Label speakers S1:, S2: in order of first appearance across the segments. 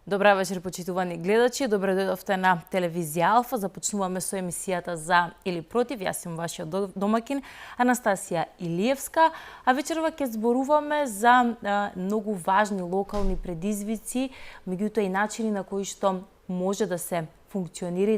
S1: Добра вечер, почитувани гледачи. Добре дојдовте на телевизија Алфа. Започнуваме со емисијата за или против. Јас сум вашиот домакин Анастасија Илиевска, а вечерва ќе зборуваме за многу важни локални предизвици, меѓутоа и начини на кои што може да се функционира и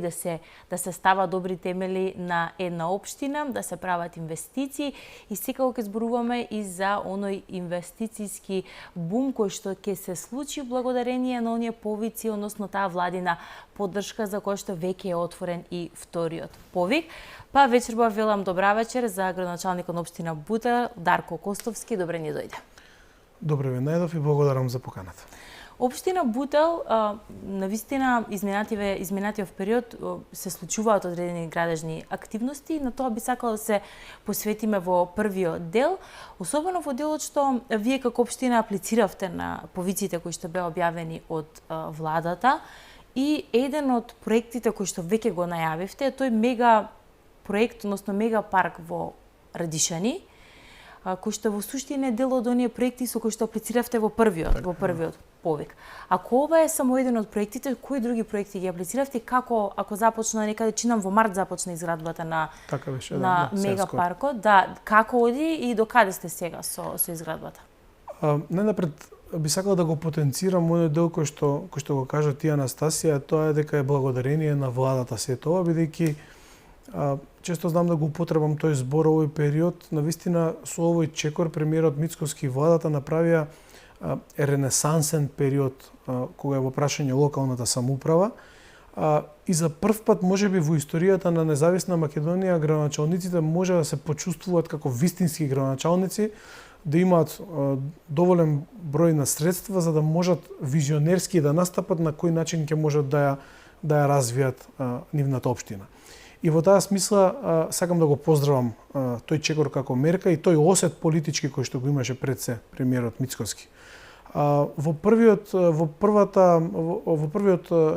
S1: да се става добри темели на една општина, да се прават инвестиции и секако ќе зборуваме и за оној инвестицијски бум кој што ќе се случи благодарение на оние повици, односно таа владина поддршка за која што веќе е отворен и вториот повик. Па вечерва велам добра вечер за градоначалникот на општина Бутел, Дарко Костовски. Добре ни дојде.
S2: Добре ве најдов и благодарам за поканата.
S1: Општина Бутел, навистина, изминатиот период се случуваат одредени градежни активности, на тоа би сакала да се посветиме во првиот дел, особено во делот што вие како општина аплициравте на повиците кои што беа објавени од владата и еден од проектите кои што веќе го најавивте е тој мега проект, односно мега парк во Радишани, кој што во суштина е дел од оние проекти со кои што аплициравте во првиот повик. Ако ова е само еден од проектите, кои други проекти ги аплициравте и како, ако започна некаде, чинам во март започна изградбата на мега паркот, како оди и до каде сте сега со изградбата?
S2: Најнапред би сакал да го потенцирам мојот дел кој што го кажа ти, Анастасија, тоа е дека е благодарение на владата се тоа, бидејќи често знам да го употребам тој збор овој период. Навистина со овој чекор премиерот Мицкоски и владата направија ренесансен период кога е во прашање локалната самоуправа и за прв пат можеби во историјата на независна Македонија градоначалниците може да се почувствуваат како вистински градоначалници, да имаат доволен број на средства за да можат визионерски да настапат на кој начин ќе можат да ја развијат нивната општина. И во таа смисла сакам да го поздравам тој чекор како мерка и тој осет политички кој што го имаше пред се премиерот Мицкоски. Во првиот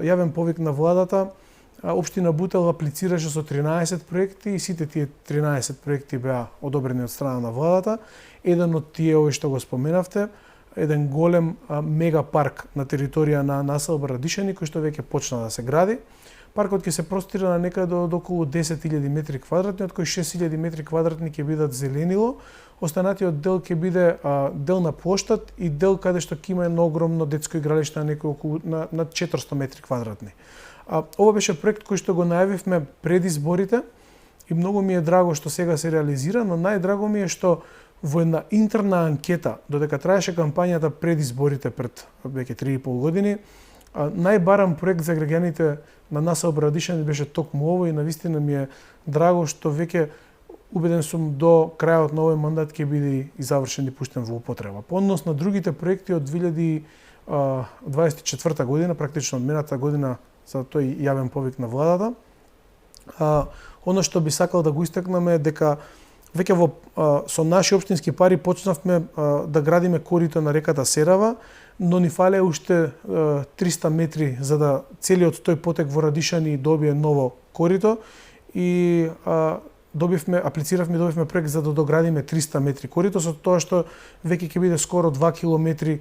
S2: јавен повик на владата, општина Бутел аплицираше со 13 проекти и сите тие 13 проекти беа одобрени од страна на владата. Еден од тие овој што го споменавте, еден голем мега парк на територија на населба Радишани кој што веќе почна да се гради. Паркот ќе се простира на некаде од околу 10.000 метри квадратни, од кои 6.000 метри квадратни ќе бидат зеленило, останатиот дел ќе биде дел на плоштад и дел каде што ќе има едно огромно детско игралиште на некој околу на 400 метри квадратни. Ова беше проект кој што го најавивме пред изборите и многу ми е драго што сега се реализира, но најдраго ми е што во една интерна анкета, додека траеше кампањата пред изборите пред веќе 3,5 години, најбарам проект за граѓаните на населба Радишани беше токму ово и навистина ми е драго што веќе убеден сум до крајот на овој мандат ќе биде и завршен и пуштен во употреба. По однос на другите проекти од 2024 година, практично од мината година за тој јавен повик на владата, оно што би сакал да го истакнеме е дека веќе со наши општински пари почнавме да градиме корито на реката Серава, но ни фале уште 300 метри за да целиот тој потек во Радишани добие ново корито и аплициравме и добивме проект за да доградиме 300 метри корито, со тоа што веќе ќе биде скоро 2 километри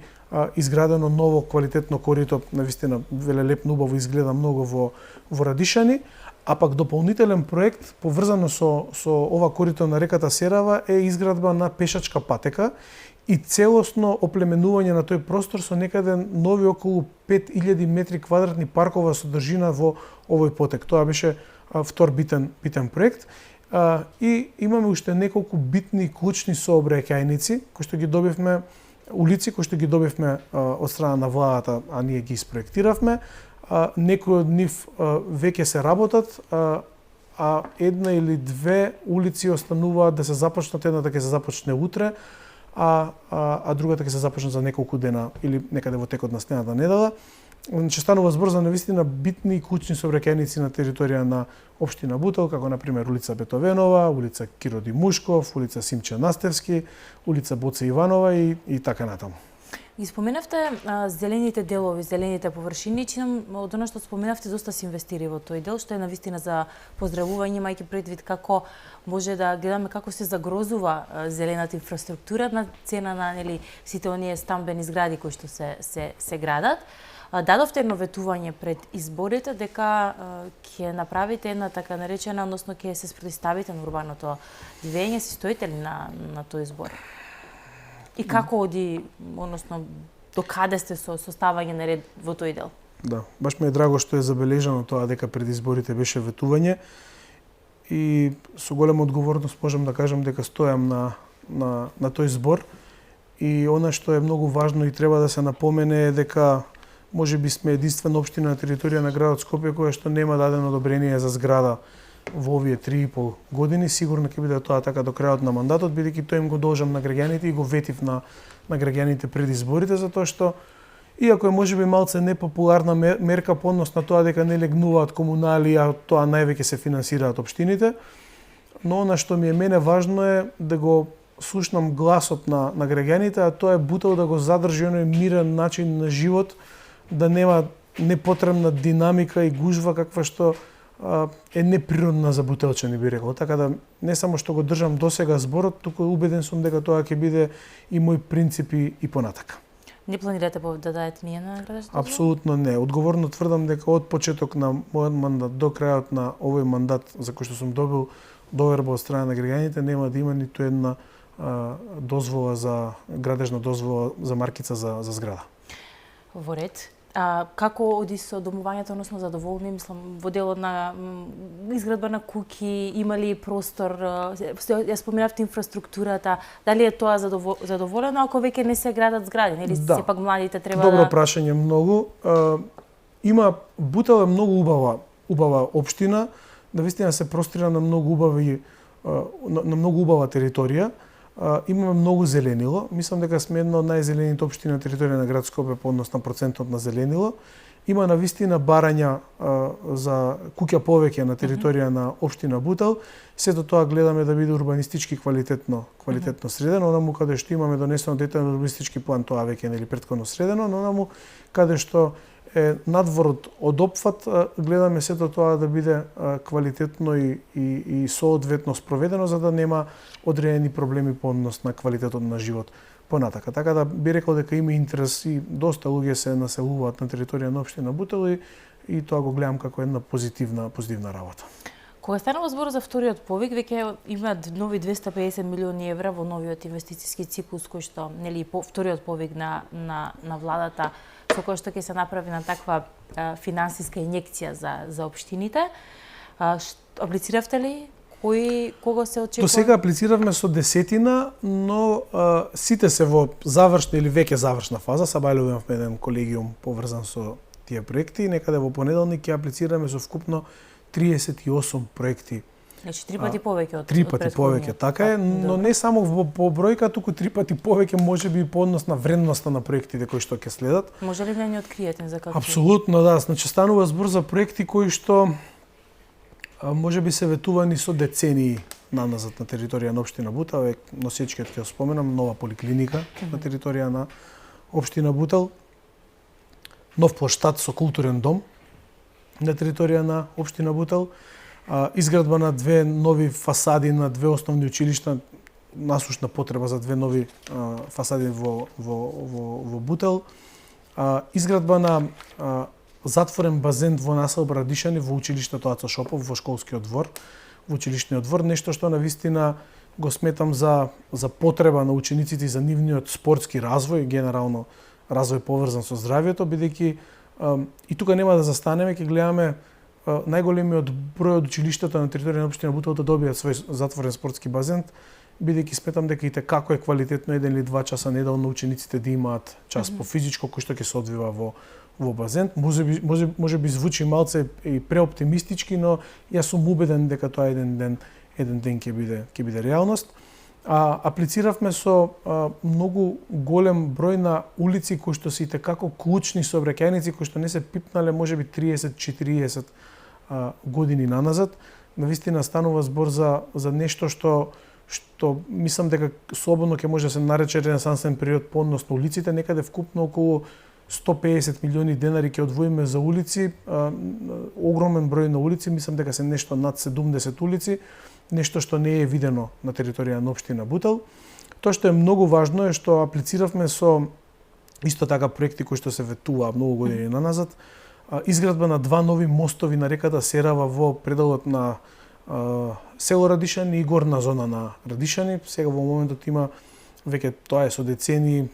S2: изградено ново квалитетно корито, навистина велелепно убаво изгледа многу во Радишани, а пак дополнителен проект поврзано со ова корито на реката Серава е изградба на пешачка патека и целосно оплеменување на тој простор со некаде нови околу 5000 метри квадратни паркова содржина во овој потек. Тоа беше втор битен проект. И имаме уште неколку битни клучни сообраќајници кои што ги добивме, улици кои што ги добивме од страна на владата, а ние ги испроектиравме. Некои од нив веќе се работат, а една или две улици остануваат да се започнат, едната ќе се започне утре, а другата ќе се започне за неколку дена или некаде во текот на следната недела. Ќе станува збор за навистина битни и клучни сообраќајници на територија на општина Бутел, како например улица Бетовенова, улица Киро Димушков, улица Симче Настевски, улица Боце Иванова и така натаму.
S1: Ги споменавте зелените делови, зелените површини, чинам од она што споменавте доста се инвестира во тој дел, што е навистина за поздравување, имајќи предвид како може да гледаме како се загрозува зелената инфраструктура на цена на сите оние стамбени згради кои што се градат. дадовте едно ветување пред изборите дека ќе направите една така наречена, односно ќе се спротивставите на урбаното движење, си стоите ли на тој избор? И како оди, односно до каде сте со ставање на ред во тој дел?
S2: Да, баш ми е драго што е забележано тоа дека пред изборите беше ветување и со голема одговорност можам да кажам дека стојам на тој збор. И она што е многу важно и треба да се напомене е дека можеби сме единствена општина на територија на градот Скопје која што нема дадено одобрение за зграда во овие 3,5 години. Сигурно ќе биде тоа така до крајот на мандатот, бидејќи тоа им го должам на граѓаните и го ветив на граѓаните пред изборите, затоа што иако е можеби малце непопуларна мерка по однос на тоа дека не легнуваат комунали, а тоа највеќе се финансираат општините, но она што ми е мене важно е да го слушнам гласот на граѓаните, а тоа е Бутел да го задржи оној мирен начин на живот, да нема непотребна динамика и гужва каква што е неприродна за бутелчани, би рекол. Така да не само што го држам досега зборот, туку убеден сум дека тоа ќе биде и мој принцип и понатака.
S1: Не планирате да дадете ние на градачкото?
S2: Апсолутно не. Одговорно тврдам дека од почеток на мојот мандат до крајот на овој мандат за кој што сум добил доверба од страна на граѓаните, нема да има ниту една дозвола за градежна дозвола за маркица за зграда. Во
S1: ред. Како оди со домувањето, односно задоволни, мислам, во делот на изградба на куќи, има ли простор, ја споменавте инфраструктурата, дали е тоа задоволено ако веќе не се градат згради, нели сепак младите треба
S2: Добро прашање многу. Има Бутел е многу убава општина, да вистина се простира на многу многу убава територија. Имаме многу зеленило. Мислам дека сме една од најзелените општини на територија на град Скопје по однос на процентот на зеленило. Има навистина барања за куќа повеќе на територија на општина Бутел. Сето тоа гледаме да биде урбанистички квалитетно средено. Онаму каде што имаме донесено детален урбанистички план, тоа веќе нели претходно средено, но онаму каде што е надворот од опфат, гледаме сето тоа да биде квалитетно и соодветно спроведено, за да нема одредени проблеми по однос на квалитетот на живот понатака. Така да би рекол дека има интерес и доста луѓе се населуваат на територија на општина Бутел и тоа го гледам како една позитивна работа.
S1: Кога станува збор за вториот повик, веќе има нови 250 милиони евра во новиот инвестициски циклус кој што нели вториот повик на владата, со кој што ќе се направи на таква финансиска инјекција за општините. Аплициравте ли? Кога се очекува?
S2: До сега аплициравме со десетина, но сите се во завршна или веќе завршна фаза. Сабајлуваме еден колегиум поврзан со тие проекти и некаде во понеделник ќе аплицираме со вкупно 38 проекти.
S1: Значи 3 пати повеќе од
S2: 3 пати повеќе, така е, но не само по бројка, туку 3 пати повеќе можеби по однос на вредноста на проектите кои што ќе следат.
S1: Може ли да ни откриете за какви?
S2: Апсолутно, да. Значи станува збор за проекти кои што можеби се ветувани со децении наназад на територија на општина Бутел. Носечкиот ќе споменам, нова поликлиника на територија на општина Бутел, нов плоштад со културен дом на територија на општина Бутел, изградба на две нови фасади на две основни училишта, насушна потреба за две нови фасади во Бутел, изградба на затворен базен во населба Радишани во училиштето Аца Шопов во школскиот двор, во училишниот двор, нешто што навистина го сметам за потреба на учениците и за нивниот спортски развој, генерално развој поврзан со здравјето, бидејќи и тука нема да застанеме, ќе гледаме најголемиот број од училиштата на територија на општина Бутел да добијат свој затворен спортски базен, бидејќи сметам дека и како е квалитетно 1 или 2 часа неделно учениците да имаат час по физичко кој што ќе се одвива во базен. Може би звучи малце и преоптимистички, но јас сум убеден дека тоа еден ден ќе биде реалност. Аплициравме со многу голем број на улици кои што се и како клучни сообраќајници кои што не се пипнале можеби 30-40 години наназад. Навистина станува збор за нешто што мислам дека слободно ќе може да се нарече ренесансен период по однос на улиците, некаде вкупно околу 150 милиони денари ќе одвоиме за улици, огромен број на улици, мислам дека се нешто над 70 улици, нешто што не е видено на територија на општина Бутел. Тоа што е многу важно е што аплициравме со Исто така проекти кои што се ветуваа многу години наназад, изградба на 2 нови мостови на реката Серава во пределот на село Радишани и горна зона на Радишани. Сега во моментот има веќе тоа е со децени,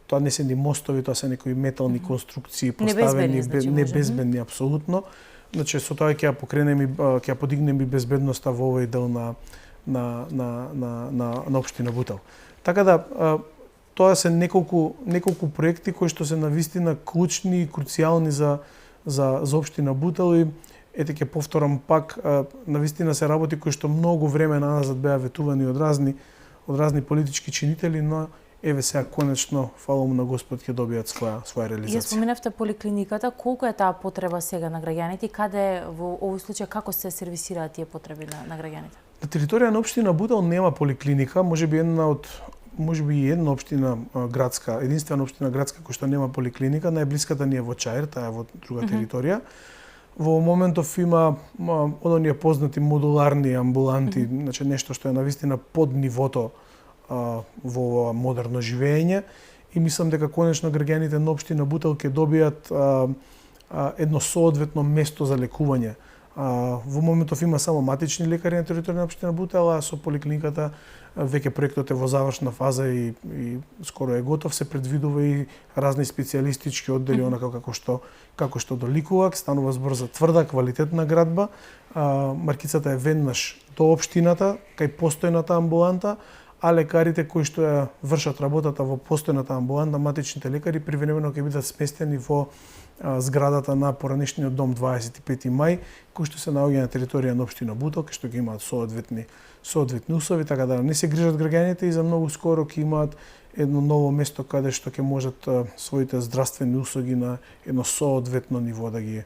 S2: тоа не се ни мостови, тоа се некои метални конструкции поставени, небезбедни апсолутно. Значи со тоа ќе ја покренеме, ќе ја подигнеме безбедноста во овој дел на општина Бутел. Така да тоа се неколку проекти кои што се навистина клучни и круцијални за општина Бутел и ете ќе повторам пак, навистина се работи кои што многу време назад беа ветувани од разни политички чинители, но еве сега конечно, фала му на Господ, ќе добијат своја реализација.
S1: Ја споменавте поликлиниката, колку е таа потреба сега на граѓаните и каде во овој случај како се сервисираат тие потреби на граѓаните?
S2: На територија на општина Бутел нема поликлиника, можеби една општина градска, единствена општина градска која што нема поликлиника, најблиската ни е во Чаир, таа е во друга територија. Во моментов има оние познати модуларни амбуланти, значи нешто што е навистина под нивото во модерно живење и мислам дека конечно граѓаните на општина Бутел ќе добијат едно соодветно место за лекување. Во моментов има само матични лекари на територија на општина Бутел, а со поликлиниката веќе проектот е во завршна фаза и скоро е готов, се предвидува и разни специјалистички оддели онака како што до Ликувак, станува збор за тврда, квалитетна градба. Маркицата е веднаш до општината, кај постојната амбуланта, а лекарите кои што ја вршат работата во постојната амбуланта, матичните лекари, привремено ќе бидат сместени во зградата на поранешниот дом 25 мај, кој што се наоѓа на територија на општина Бутел, кај што ги имаат соодветни услови, така да не се грижат граѓаните и за многу скоро ќе имаат едно ново место каде што ќе можат своите здравствени услуги на едно соодветно ниво да ги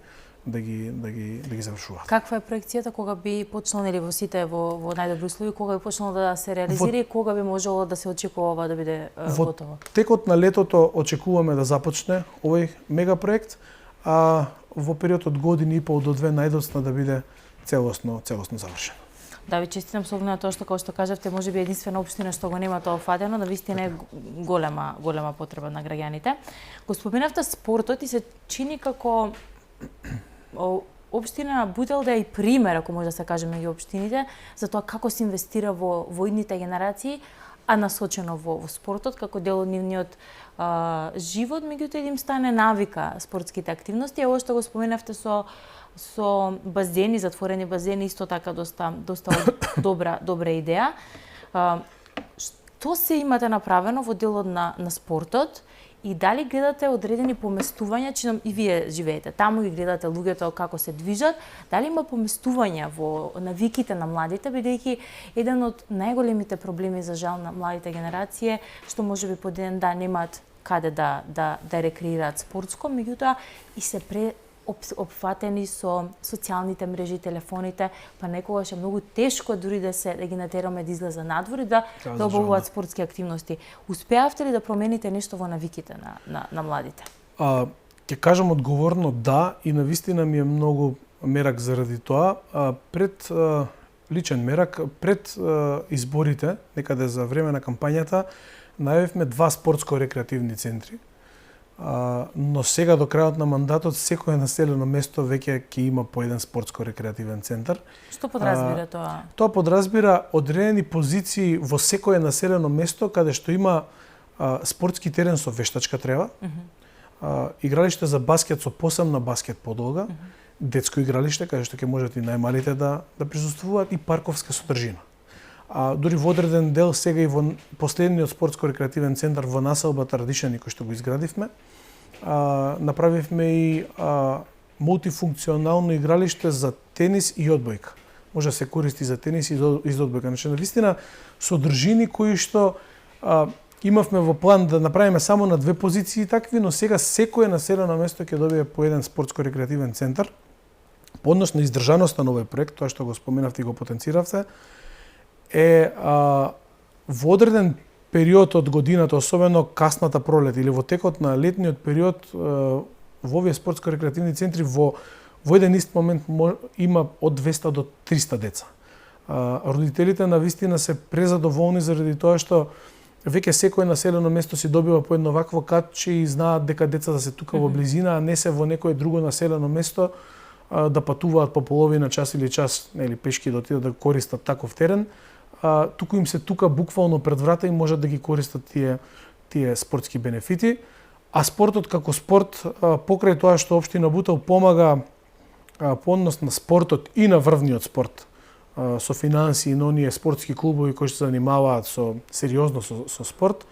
S2: завршуваат.
S1: Каква е проекцијата кога би почнало, нели во сите во најдобри услови, кога би почнало да се реализира и кога би можело да се очекува ова да биде готово?
S2: Во текот на летото очекуваме да започне овој мегапроект, а во период од години и пол до 2 најдоцна да биде целосно завршено.
S1: Да ви честитам со оглед на тоа што како што кажавте, можеби единствена општина што го нема тоа фатено, навистина е голема потреба на граѓаните. Го споменавте спортот и се чини како општина Бутел да е и пример, ако може да се каже меѓу општините, за тоа како се инвестира во идните генерации, а насочено во спортот како дел од нивниот живот, меѓутоа да им стане навика спортските активности. Ово што го споменавте со базени, затворени базени, исто така доста добра идеја. Што се имате направено во делот на спортот и дали гледате одредени поместувања, чином и вие живеете таму и гледате луѓето како се движат, дали има поместувања во навиките на младите, бидејќи еден од најголемите проблеми за жал на младите генерации што можеби по ден немаат каде да рекреираат спортско, меѓутоа и се опфатени со социјалните мрежи, телефоните, па некогаш е многу тешко дури да ги натераме да излезе надвор и да обавуваат спортски активности. Успеавте ли да промените нешто во навиките на младите?
S2: Ќе кажам одговорно да, и навистина ми е многу мерак заради тоа. Личен мерак, пред изборите, некаде за време на кампањата, најавивме 2 спортско-рекреативни центри. Но сега до крајот на мандатот секое населено место веќе ќе има по еден спортско-рекреативен центар.
S1: Што подразбира тоа?
S2: Тоа подразбира одредени позиции во секое населено место каде што има спортски терен со вештачка трева, игралиште за баскет со посебна баскет подолга, детско игралиште каде што ќе можат и најмалите да присуствуваат и парковска содржина. Дури во одреден дел сега и во последниот спортско-рекреативен центар во населбата Радишани кој што го изградивме, направивме и мултифункционално игралиште за тенис и одбојка. Може да се користи за тенис и за одбојка. Значи, навистина содржини кои што имавме во план да направиме само на 2 позиции такви, но сега секое населено место ќе добие по еден спортско-рекреативен центар. По однос на издржаноста на овој проект, тоа што го споменавте и го потенциравте, е во одреден период од годината, особено касната пролет или во текот на летниот период, во овие спортско-рекреативни центри во еден ист момент има од 200 до 300 деца. Родителите навистина се презадоволни заради тоа што веќе секое населено место си добива по едно вакво катче и знаат дека децата се тука во близина, а не се во некое друго населено место да патуваат по половина час или час, нели, пешки да отидат да користат таков терен. Туку им се тука буквално пред врата и можат да ги користат тие спортски бенефити. А спортот како спорт, покрај тоа што општина Бутел помага по однос на спортот и на врвниот спорт, со финансии на оние спортски клубови кои се занимаваат сериозно со спорт,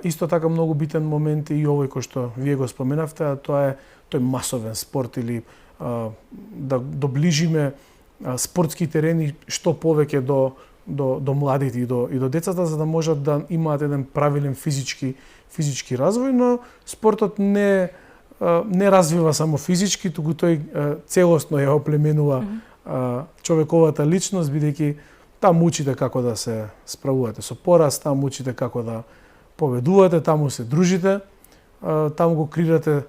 S2: исто така многу битен момент и овој кој што вие го споменавте, а тоа е тој масовен спорт или да доближиме спортски терени што повеќе до младите и до децата, за да можат да имаат еден правилен физички развој, но спортот не развива само физички, туку тој целосно ја оплеменува човековата личност, бидејќи таму учите како да се справувате со пораз, таму учите како да победувате, таму се дружите, таму го креирате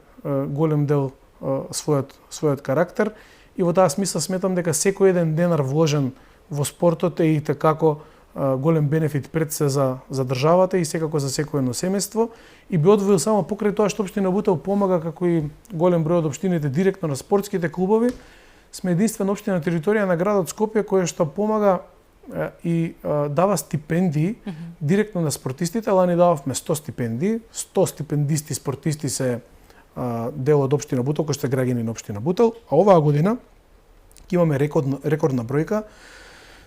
S2: голем дел својот карактер и во таа смисла сметам дека секој еден денар вложен во спортот е и како голем бенефит пред се за државата и секако за секој едно семејство и би одвоил само покрај тоа што општина Бутел помага како и голем број од општините директно на спортските клубови. Сме единствена општина на територија на градот Скопје која што помага и дава стипендии директно на спортистите. Лани дававме 100 стипендии, 100 стипендисти спортисти се дел од општина Бутел, кои се граѓани на општина Бутел, а оваа година ќе имаме рекордна бројка.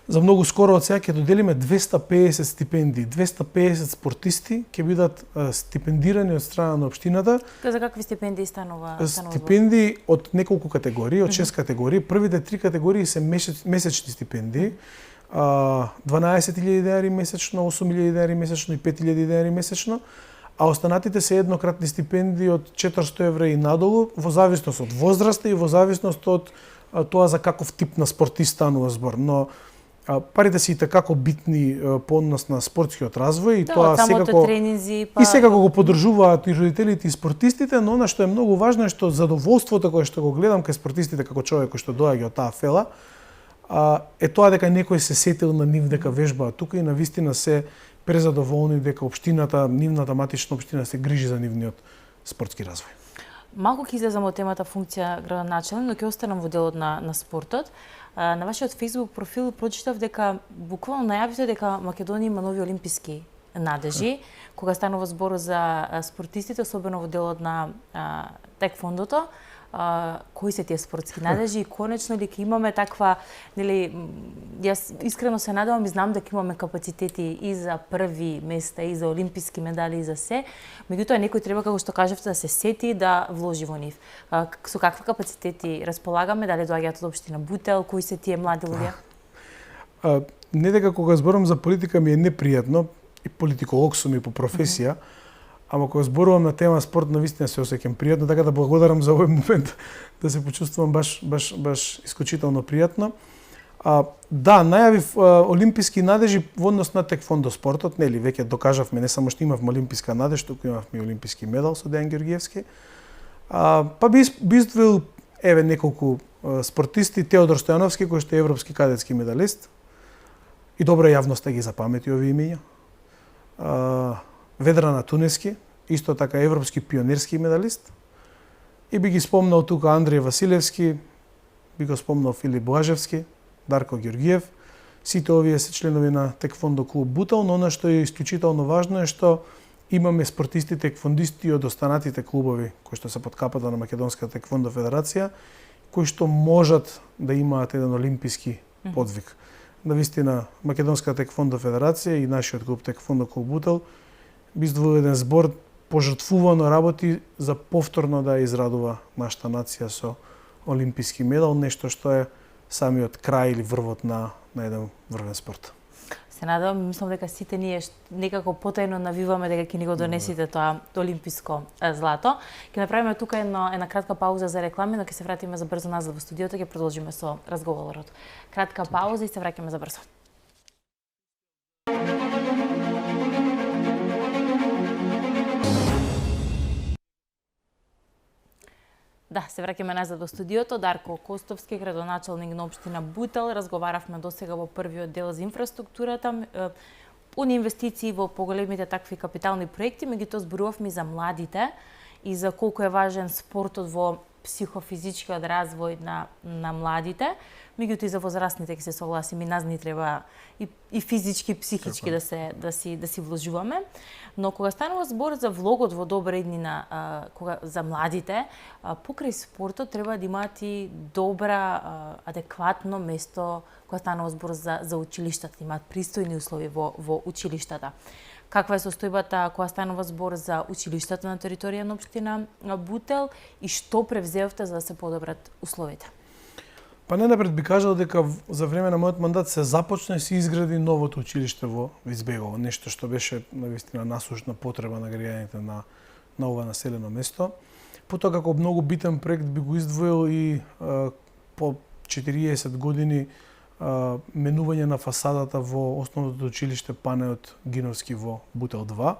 S2: За многу скоро од сега ќе доделиме 250 стипендии, 250 спортисти ќе бидат стипендирани од страна на општината.
S1: За какви стипендии станува?
S2: Стипендии од неколку категории, од 6 категории. Првите 3 категории се месечни стипендии. 12.000 денари месечно, 8.000 денари месечно и 5.000 денари месечно, а останатите се еднократни стипендии од 400 евра и надолу, во зависност од возраста и во зависност од тоа за каков тип на спортист станува збор. Но парите се и такако битни по однос на спортскиот развој и тоа секако
S1: тренинзи,
S2: и секако го поддржуваат и родителите и спортистите, но она што е многу важно е што задоволството кое што го гледам кај спортистите како човек кој што доаѓа од таа фела, е тоа дека некој се сетил на нив дека вежбаат тука и навистина се презадоволни дека општината, нивната матична општина се грижи за нивниот спортски развој.
S1: Малку ќе излезам од темата функција градоначелник, но ќе останам во делот на спортот. На вашиот Facebook профил прочитав дека буквално најавите дека Македонија има нови олимписки надежи, кога станува збор за спортистите, особено во делот на теквондото. Кои се тие спортски надежи и конечно ли ќе имаме таква, нели, јас искрено се надевам и знам дека имаме капацитети и за први места и за олимписки медали и за се, меѓутоа некој треба, како што кажавте, да се сети да вложи во нив. Со какви капацитети располагаме, дали доаѓаат од општина Бутел, кои се тие млади луѓе?
S2: Не дека кога зборам за политика ми е непријатно, и политиколог сум и по професија, ама кога зборувам на тема спорт, навистина се осеќам пријатно, така да благодарам за овој момент да се почувствувам баш исклучително пријатно. Да, најавив олимписки надежи во однос на теквондо спортот, нели веќе докажавме не само што имавме олимписка надеж, туку имавме и олимписки медал со Дејан Ѓорѓиевски. Па би издвоил неколку спортисти, Теодор Стојановски кој што е европски кадетски медалист и добра јавноста ги запамети овие имиња. Ведрана Тунески, исто така европски пионерски медалист. И би ги спомнал тука Андреј Василевски, би го спомнал Филип Блажевски, Дарко Ѓорѓиев. Сите овие се членови на теквондо клуб Бутел, но она што е исклучително важно е што имаме спортисти теквондисти од останатите клубови кои што се под капата на Македонската теквондо федерација, кои што можат да имаат еден олимписки подвиг. Навистина Македонската теквондо федерација и нашиот клуб теквондо клуб Бутел би издвоил еден збор пожртвувано работи за повторно да израдува нашата нација со олимписки медал, нешто што е самиот крај или врвот на еден врвен спорт.
S1: Се надевам, мислам дека сите ние некако потајно навиваме дека ќе ни го донесите тоа олимписко злато. Ќе направиме тука една кратка пауза за реклами, но ќе се вратиме за брзо назад во студиото, ќе продолжиме со разговорот. Кратка пауза и се враќаме за брзо. Да, се враќаме назад во студиото. Дарко Костовски, градоначелник на општина Бутел. Разговаравме досега во првиот дел за инфраструктурата. Они инвестиции во поголемите такви капитални проекти, меѓутоа зборувавме за младите и за колку е важен спортот во психофизичкиот развој на младите, меѓутоа и за возрастните ќе се согласим, и нас ни треба и физички, и психички да си вложуваме. Но кога станува збор за влогот во добра иднина, кога за младите, покрај спортот треба да имаат и добра, адекватно место кога станува збор за училиштата, имаат пристојни услови во училиштата. Каква е состојбата кога станува збор за училиштата на територија на општина Бутел и што превзеовте за да се подобрат условите?
S2: Па најнапред би кажал дека за време на мојот мандат се започна и се изгради новото училиште во Избегово, нешто што беше навистина насушна потреба на граѓаните на ова населено место. Потоа како многу битен проект би го издвоил и по 40 години менување на фасадата во основното училиште Панеот Гиновски во Бутел 2,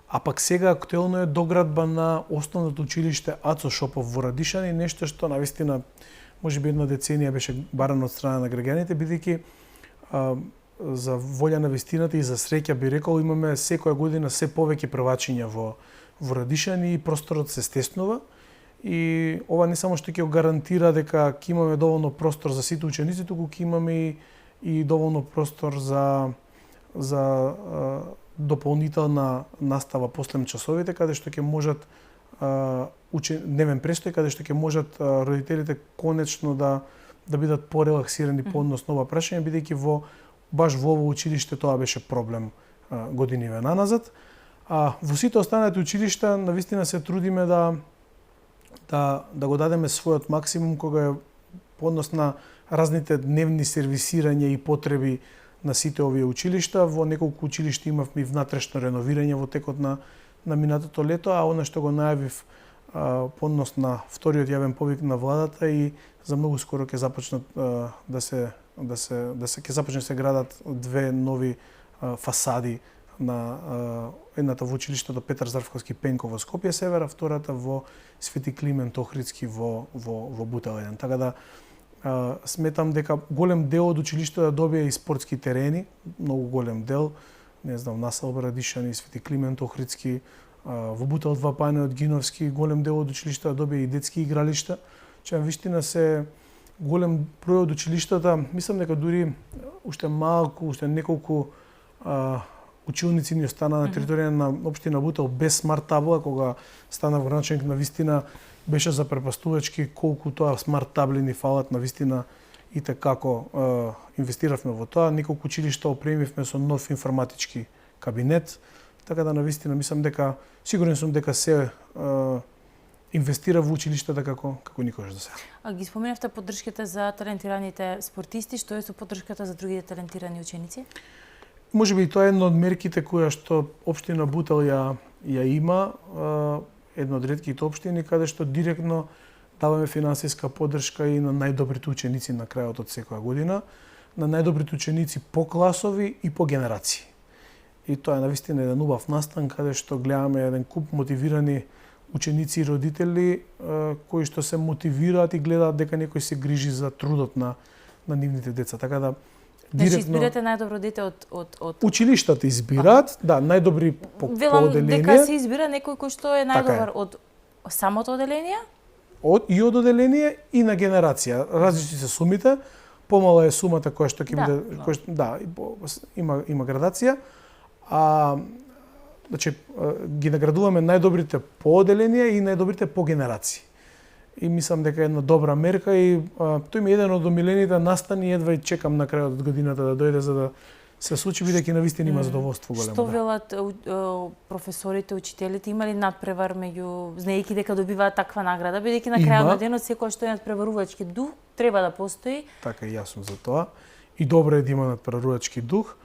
S2: а пак сега актуелно е доградба на основното училиште Ацо Шопов во Радишани, нешто што навистина можеби една деценија беше барано од страна на граѓаните, бидејќи за волја на вистината и за среќа би рекол имаме секоја година се повеќе првачиња во Радишани и просторот се стеснува. И ова не само што ќе гарантира дека ќе имаме доволно простор за сите ученици, туку ќе имаме и доволно простор за дополнителна настава после часовите, каде што ќе можат дневен престој, каде што ќе можат родителите конечно да бидат порелаксирани по однос на ова прашање, бидејќи баш во ово училиште тоа беше проблем годиниве наназад. А во сите останати училишта навистина се трудиме да го дадеме својот максимум кога е по однос на разните дневни сервисирања и потреби на сите овие училишта. Во неколку училишта имавме и внатрешно реновирање во текот на минатото лето, а она што го најавив по однос на вториот јавен повик на владата и за многу скоро ќе започнат ќе започне се градат две нови фасади на едната во училиштето Петар Зарвковски Пенко во Скопје север, а втората во Свети Климент Охридски во Бутел 1. Така да сметам дека голем дел од училиштето да добие и спортски терени, многу голем дел, не знам, Населба Радишани, Свети Климент Охридски, во Бутел 2 Панеот Гиновски, голем дел од училиштето да добие и детски игралишта. Че вистина се голем број од училиштата, мислам дека дури уште малку, уште неколку училници ни остана на територија на општина Бутел без смарт табла, кога станав граначник на вистина беше запрепастувачки колку тоа смарт табли ни фалат на вистина и како инвестиравме во тоа. Неколку училишта опремивме со нов информатички кабинет, така да на вистина мислам дека сигурен сум дека се инвестира во училиштата како никогаш досега.
S1: А ги споменавте поддршката за талентираните спортисти, што е со поддршката за другите талентирани ученици?
S2: Можеби и тоа е една од мерките која што општина Бутел ја има, една од ретките општини каде што директно даваме финансиска поддршка и на најдобрите ученици на крајот од секоја година, на најдобрите ученици по класови и по генерации. И тоа е навистина еден убав настан каде што гледаме еден куп мотивирани ученици и родители кои што се мотивираат и гледаат дека некој се грижи за трудот на нивните деца. Така да
S1: директно избирате најдобро дете од
S2: училиштата избираат, да, најдобри по оделение.
S1: Дека се избира некој кој што е најдобар од самото оделение?
S2: И од оделение и на генерација. Различни се сумите, помала е сумата која што ќе биде, има градација. Значи ги наградуваме најдобрите по оделение и најдобрите по генерации. И мислам дека е една добра мерка и тој ми е еден од омилените настани, едва и чекам на крајот од годината да дојде за да се случи, бидејќи навистина има задоволство големо.
S1: Што велат професорите, учителите, има ли надпревар меѓу знаејќи дека добиваат таква награда, бидејќи на крајот на денот секој што е надпреварувачки дух треба да постои?
S2: Така и јас сум за тоа. И добро е да има надпреварувачки дух.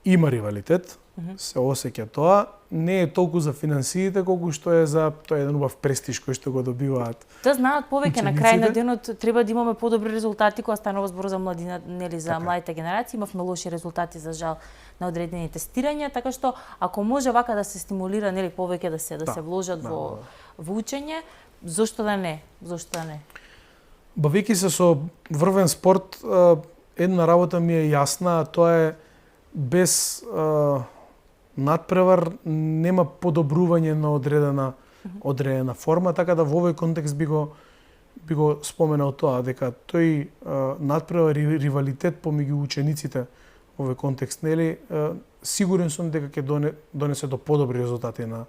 S2: Има ривалитет, се осеќа тоа, не е толку за финансиите колку што е за тоа еден убав престиж кој што го добиваат.
S1: Да знаат повеќе на крај на денот треба да имаме подобри резултати кога станува збор за младина, нели за младите генерации, имавме лоши резултати за жал на одредени тестирања, така што ако може вака да се стимулира нели повеќе да се вложат во учење, зошто да не? Зошто да не?
S2: Бавејќи се со врвен спорт, една работа ми е јасна, а тоа е без надпревар нема подобрување на одредена форма, така да во овој контекст би го споменал тоа, дека тој надпревар и ривалитет помеѓу учениците во овој контекст, нели, сигурен сум дека ќе донесе до подобри резултати на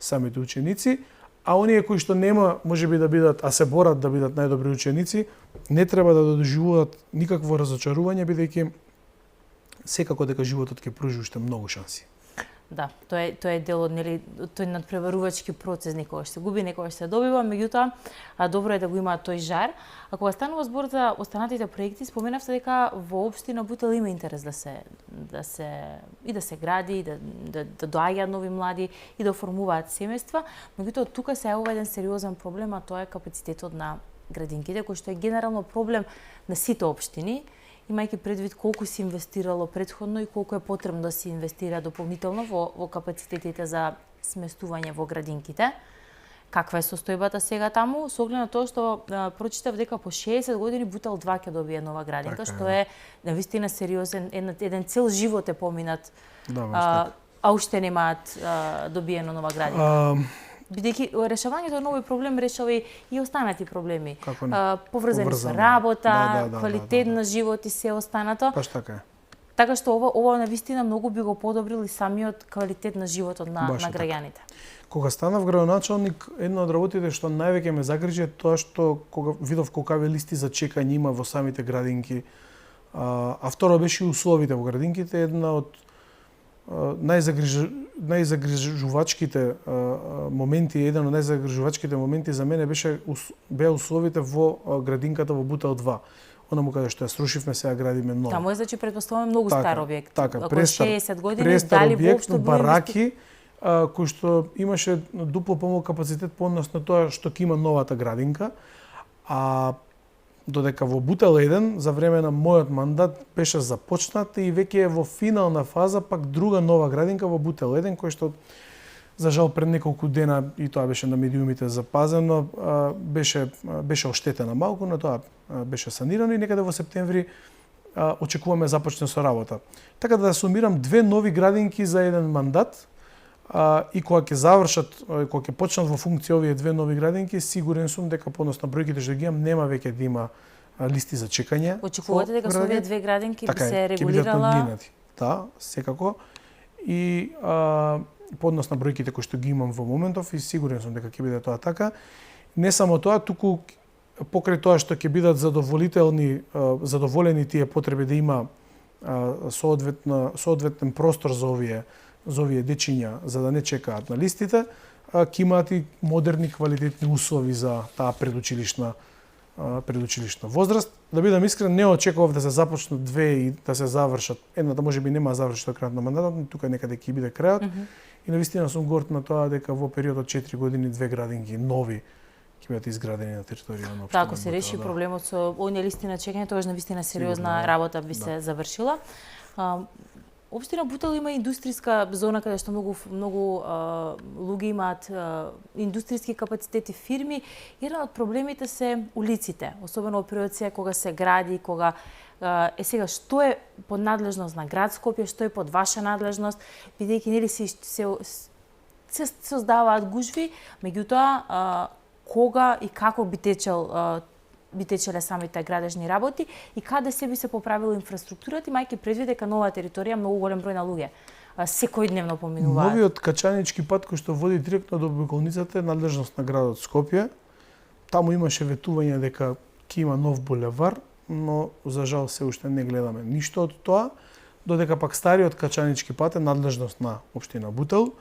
S2: самите ученици, а оние кои што нема можеби да бидат, а се борат да бидат најдобри ученици, не треба да доживуваат никакво разочарување, бидејќи секако дека животот ќе пружи уште многу шанси.
S1: Да, тоа е дел од, нели, тој надпреварувачки процес, некогаш се губи, некогаш се добива, меѓутоа добро е да го има тој жар. А кога станува збор за останатите проекти, споменавте дека во општина Бутел има интерес да се гради, и да доаѓаат нови млади и да оформуваат семејства, меѓутоа тука се јавува еден сериозен проблем, а тоа е капацитетот на градинките, кој што е генерално проблем на сите општини, имајќи предвид колку се инвестирало претходно и колку е потребно да се инвестира дополнително во капацитетите за сместување во градинките. Каква е состојбата сега таму? Со оглед на тоа што прочитав дека по 60 години Бутел 2 ќе добие нова градинка, што е навистина сериозен, еден цел живот е поминат, а уште немаат добиено нова градинка. Бидејќи решавањето на овој проблем решава и останати проблеми. Поврзани со работа, квалитет на живот и се останато.
S2: Баш така е.
S1: Така што ова навистина многу би го подобрил и самиот квалитет на животот на граѓаните.
S2: Кога станав градоначалник, една од работите што највеќе ме загрижи е тоа што кога видов колкави листи за чекање има во самите градинки, а второ беше и условите во градинките, една од најзагрижувачките моменти, еден од најзагрижувачките моменти за мене беа условите во градинката во Бутел 2. Она му каде што ја срушивме, сега градиме ново.
S1: Таму е, значи, предпоставуваме многу стар објект.
S2: Така,
S1: околу 60 години,
S2: престар
S1: дали
S2: објект,
S1: воопшто
S2: бараки, кој што имаше дупло помал капацитет по однос на тоа што ќе има новата градинка, а додека во Бутел 1 за време на мојот мандат беше започнат и веќе е во финална фаза пак друга нова градинка во Бутел 1, кој што за жал пред неколку дена, и тоа беше на медиумите запазено, беше оштетена малку, но тоа беше санирано и некаде во септември очекуваме започне со работа. Така да сумирам, две нови градинки за еден мандат, и кога ќе завршат, кога ќе почнат во функција овие две нови градинки, сигурен сум дека по однос на бројките што ги имам нема веќе да има листи за чекање.
S1: Очекувате дека со овие две градинки би се регулирала? Така е, ќе бидат надминати. Да, секако. И по однос на бројките кои што ги имам во моментов, и сигурен сум дека ќе биде тоа така. Не само тоа, туку покрај тоа што ќе бидат задоволени тие потреби да има соодветен простор за овие дечиња, за да не чекаат на листите, ќе имаат и модерни квалитетни услови за таа предучилишна возраст. Да бидам искрен, не очекував да се започнат две и да се завршат. Едната можеби нема заврши до крајот на мандатот, но тука некаде ќе биде крајот. И навистина сум горд на тоа дека во период од 4 години две градинки нови ќе бидат изградени на територија на општина. Ако се реши проблемот со оние листи на чекање, тоа навистина сериозна работа би се завршила. Општина Бутел има индустријска зона каде што многу луѓе имаат индустријски капацитети, фирми. Еден од проблемите се улиците, особено во период кога се гради, кога сега што е под надлежност на град Скопје, што е под ваша надлежност, бидејќи нели се создаваат гужви, меѓутоа кога и како би течеле самите градежни работи и каде се би се поправила инфраструктурата, имајќи предвид дека нова територија многу голем број на луѓе секојдневно поминуваат.
S2: Новиот качанички пат кој што води директно до Буколницата е надлежност на градот Скопје. Таму имаше ветување дека ќе има нов булевар, но за жал се уште не гледаме ништо од тоа, додека пак стариот качанички пат е надлежност на општина Бутел.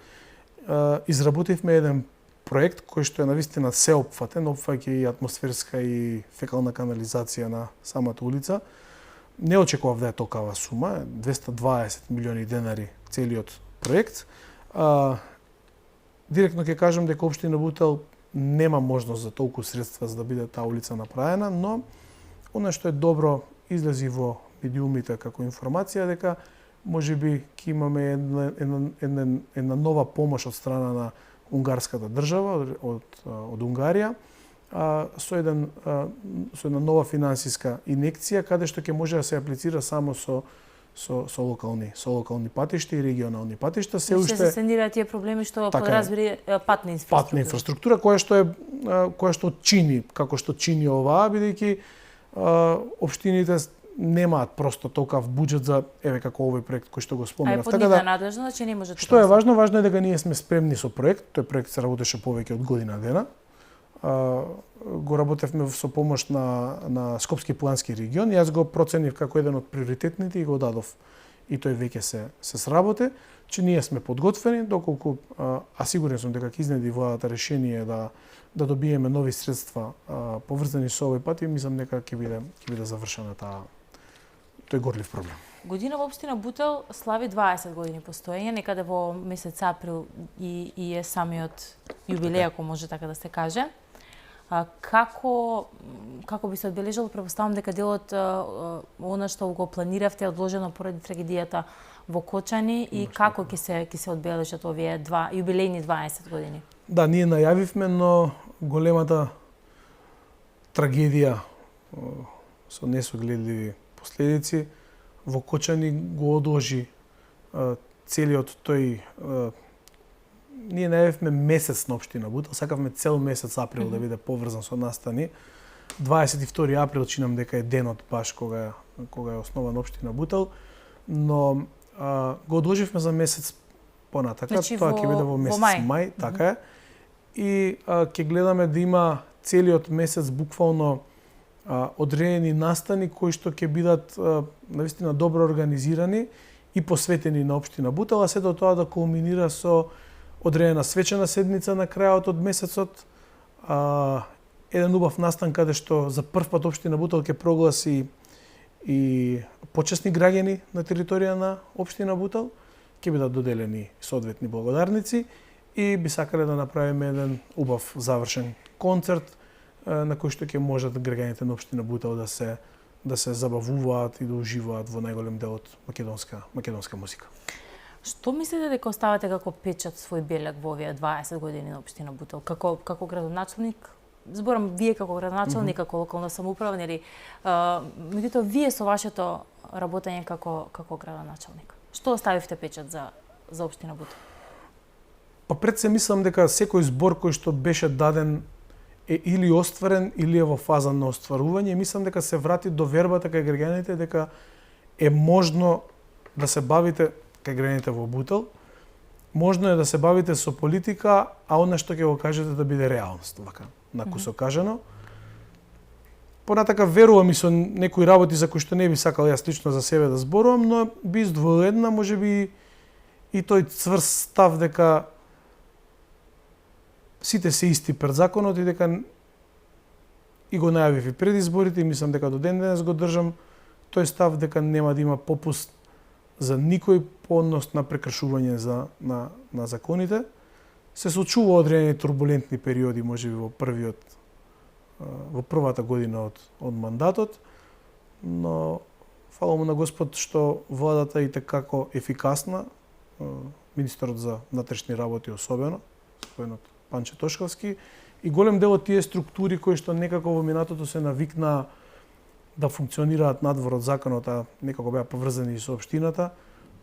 S2: Изработивме еден проект кој што е навистина сеопфатен, опфаќа и атмосферска и фекална канализација на самата улица. Не очекував да е толкава сума, 220 милиони денари целиот проект. Директно ќе кажам дека општина Бутел нема можност за толку средства за да биде таа улица направена, но она што е добро излези во медиумите како информација дека можеби ќе имаме една нова помош од страна на унгарската држава, од Унгарија, со една нова финансиска инекција, каде што ќе може да се аплицира само со со локални патишта и регионални патишта.
S1: Се уште се сендираат тие проблеми што подразбери патна инфраструктура.
S2: Патна инфраструктура која што чини, како што чини оваа, бидејќи општините немаат просто толкав буџет за како овој проект кој што го споменав.
S1: Така да надлежно, значи не може.
S2: Што е важно? Важно е дека ние сме спремни со проект. Тој проект се работеше повеќе од година дена. Го работевме со помош на Скопски плански регион. Јас го проценив како еден од приоритетните и го дадов. И тој веќе се сработи, че ние сме подготвени, доколку сигурен сум дека ќе изнеди владата решение да добиеме нови средства поврзани со овој пат и мислам дека ќе биде завршена тој горлив проблем.
S1: Година во општина Бутел слави 20 години постоење, некаде во месец април и е самиот јубилеј, ако може така да се каже. Како би се одбележало, претпоставам дека делот она што го планиравте е одложено поради трагедијата во Кочани и како ќе се одбележат овие јубилејни 20 години?
S2: Да, ние најавивме, но големата трагедија со несогледливи последици во Кочани го одложи целиот тој. Ние најавивме месец на општина Бутел, сакавме цел месец април да биде поврзан со настани. 22 април чинам дека е денот баш кога е основан општина Бутел, но го одложивме за месец понатака,
S1: значи,
S2: тоа ќе биде во месец мај, така е. И ќе гледаме да има целиот месец буквално одредени настани кои што ќе бидат навистина добро организирани и посветени на општина Бутел, а сето тоа да кулминира со одредена свечена седница на крајот од месецот, еден убав настан каде што за прв пат општина Бутел ќе прогласи и почесни граѓани на територија на општина Бутел, ќе бидат доделени соодветни благодарници и би сакале да направиме еден убав завршен концерт на кој што ќе можат граѓаните на општина Бутел да се забавуваат и да уживаат во најголем дел од македонска музика.
S1: Што мислите дека оставате како печат свој белег во овие 20 години на општина Бутел? Како градоначелник, зборам вие како градоначелник, како локална самоуправа, нели, меѓутоа вие со вашето работење како градоначелник. Што оставивте печат за општина Бутел?
S2: Па пред се мислам дека секој збор кој што беше даден е или остварен или е во фаза на остварување. Мислам дека се врати до вербата кај граѓаните дека е можно да се бавите кај граѓаните во Бутел, можно е да се бавите со политика, а она што ќе го кажете да биде реалност, вака, накусо кажано. Понатака верувам и со некои работи за кои што не би сакал јас лично за себе да зборувам, но би издвоил една, можеби и тој цврст став дека сите се исти пред законот и дека и го најавив и пред изборите и мислам дека до ден денес го држам тој став дека нема да има попуст за никој по однос на прекршување на законите. Се случува одредени турбулентни периоди, можеби во првата година од мандатот, но фала му на Господ што владата е како ефикасна, министерот за внатрешни работи особено, господинот Панче Тошковски, и голем дел од тие структури кои што некако во минатото се навикна да функционираат надвор од законот, а некако беа поврзани со општината,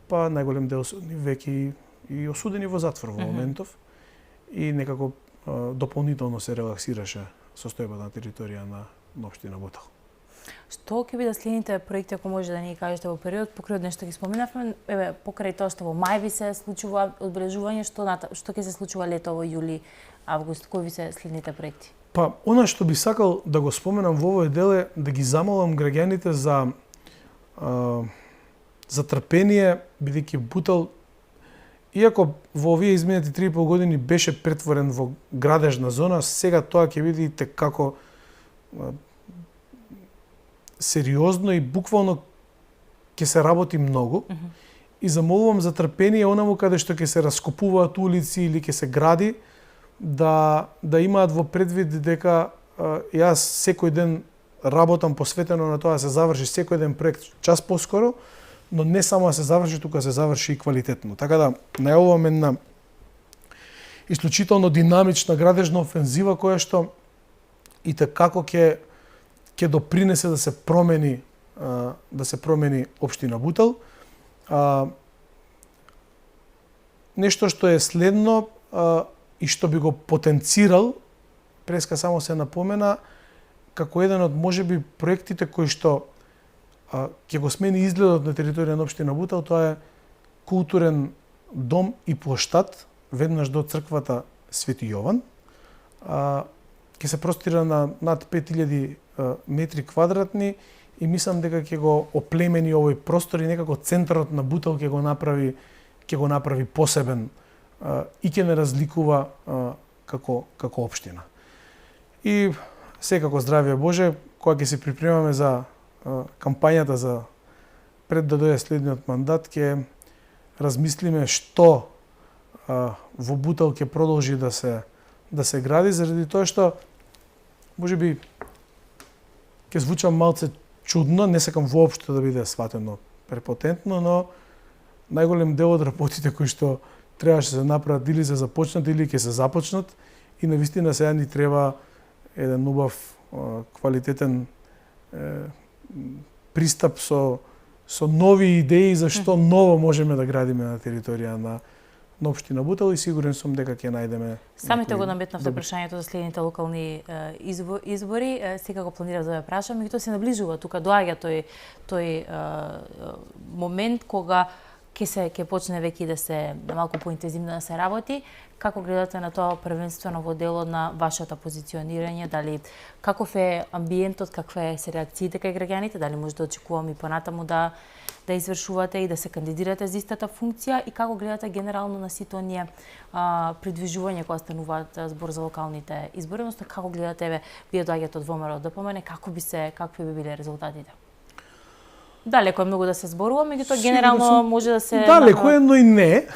S2: па најголем дел се веќе и осудени во затвор во моментов и некако дополнително се релаксираше состојбата на територија на општина Бутел.
S1: Што ќе бидат следните проекти, ако може да ни кажете во период, покрај нешто ги споменавме, покрај тоа што во мај ви се случува одбележување, што ќе се случува лето во јули, август, кои ви се следните проекти?
S2: Па, она што би сакал да го споменам во овој дел е да ги замолам граѓаните за трпение, бидејќи Бутел, иако во овие изминати 3,5 години беше претворен во градежна зона, сега тоа ќе биде како сериозно и буквално ќе се работи многу. И замолувам за трпение онаму каде што ќе се раскопуваат улици или ќе се гради, да имаат во предвид дека јас секој ден работам посветено на тоа да се заврши секој ден проект час поскоро, но не само да се заврши, тука се заврши и квалитетно. Така да најавувам една исклучително динамична градежна офензива која што и како ќе допринесе да се промени општина Бутел. Нешто што е следно и што би го потенцирал, преска само се напомена, како еден од можеби проектите кои што ќе го смени изгледот на територија на општина Бутел, тоа е културен дом и плоштад веднаш до црквата Свети Јован. Ќе се простира на над 5000 метри квадратни и мислам дека ќе го оплемени овој простор и некако центарот на Бутел ќе го направи посебен и ќе не разликува како општина. И секако здравје Боже, кога ќе се припремаме за кампањата за пред да дојде следниот мандат, ќе размислиме што во Бутел ќе продолжи да се гради, заради тоа што можеби ќе звучам малце чудно, не сакам воопшто да биде сватено препотентно, но најголем дел од работите кои што требаше да се направат или се започнат или ќе се започнат и навистина сега ни треба еден убав квалитетен пристап со нови идеи за што ново можеме да градиме на територија на општина Бутел и сигурен сум дека ќе најдеме.
S1: Самите го наметнавте прашањето за следните локални избори, секако планирав да ја прашам, и тоа се наближува, тука доаѓа тој момент кога ќе почне веќе да се малку поинтензивно да се работи. Како гледате на тоа првенствено во делот на вашата позиционирање, дали каков е амбиентот, каква се реакциите кај граѓаните, дали може да очекуваме и понатаму да извршувате и да се кандидирате за истата функција и како гледате генерално на сите оние придвижување кога стануваат збор за локалните избори, односно како гледате вие доаѓате од ВМРО ДПМН, какви би биле резултатите? Далеко е многу да се зборува, меѓутоа генерално може да се
S2: далеко е, но и не.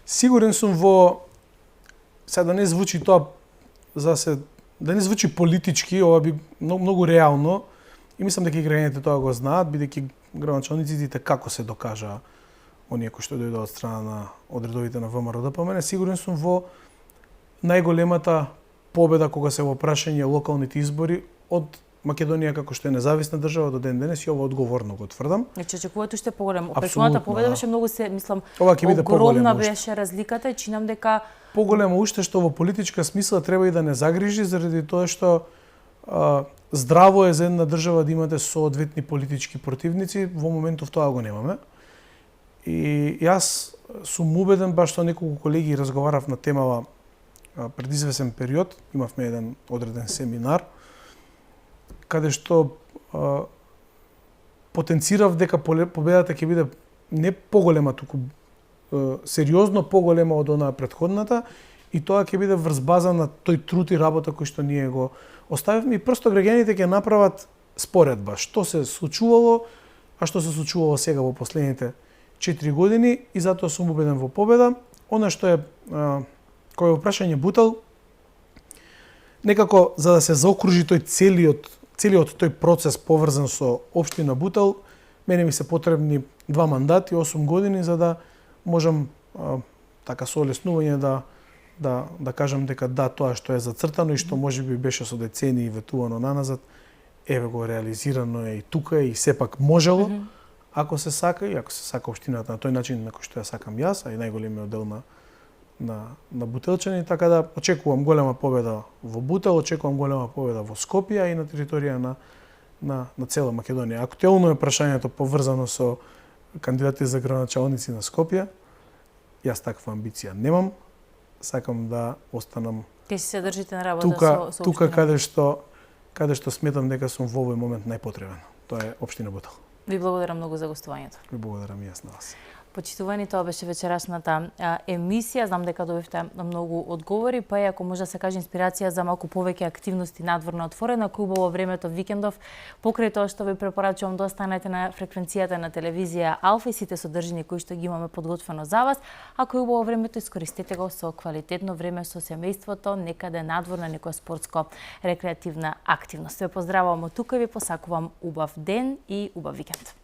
S2: Сигурен сум сега да не звучи тоа да не звучи политички, ова би многу реално и мислам дека и граѓаните тоа го знаат, бидејќи градоначалниците како се докажа оние кои што дојдоа од страна на одредовите на ВМРО ДПМН, сигурен сум во најголемата победа кога се во прашање локалните избори од Македонија како што е независна држава до ден денес и ова одговорно го тврдам.
S1: Значи очекувате уште поголем. Претходната победа беше многу
S2: огромна
S1: беше разликата и чинам дека
S2: поголемо уште што во политичка смисла треба и да не загрижи заради тоа што здраво е за една држава да имате соодветни политички противници, во моментов тоа го немаме. И јас сум убеден, баш со неколку колеги разговарав на темава пред извесен период, имавме еден одреден семинар каде што потенцирав дека победата ќе биде не поголема, туку сериозно поголема од онаа претходната и тоа ќе биде врз база на тој труд и работа кој што ние го оставивме и просто граѓаните ќе направат споредба што се случувало, а што се случувало сега во последните 4 години и затоа сум убеден во победа. Она што е кој е прашање Бутел, некако за да се заокружи тој целиот тој процес поврзан со општина Бутел, мене ми се потребни 2 мандати, 8 години за да можам така со олеснување да кажам дека да, тоа што е зацртано и што можеби беше со децении ветувано наназад, еве го реализирано е и тука и сепак можело, ако се сака и ако се сака општината на тој начин на кој што ја сакам јас, а и најголемиот дел на бутелчани, така да очекувам голема победа во Бутел, очекувам голема победа во Скопје и на територија на цела Македонија. Актуелно е прашањето поврзано со кандидати за градоначалници на Скопје. Јас таква амбиција немам. Сакам да останам
S1: Ќе се држите на работа со
S2: тука каде што сметам дека сум во овој момент најпотребен. Тоа е општина Бутел.
S1: Ви благодарам многу за гостувањето.
S2: Ви благодарам и јас на вас.
S1: Почитувани, тоа беше вечерашната емисија. Знам дека добивте многу одговори, па и ако може да се каже инспирација за малку повеќе активности надворно отворена, кој убаво времето викендов, покрај тоа што ви препорачувам да останете на фреквенцијата на телевизија Алфа и сите содржини кои што ги имаме подготвено за вас, а кој убаво времето искористете го со квалитетно време со семејството, некаде надворно, некоја спортско рекреативна активност. Ве поздравувам од тука и ви посакувам убав ден и убав викенд.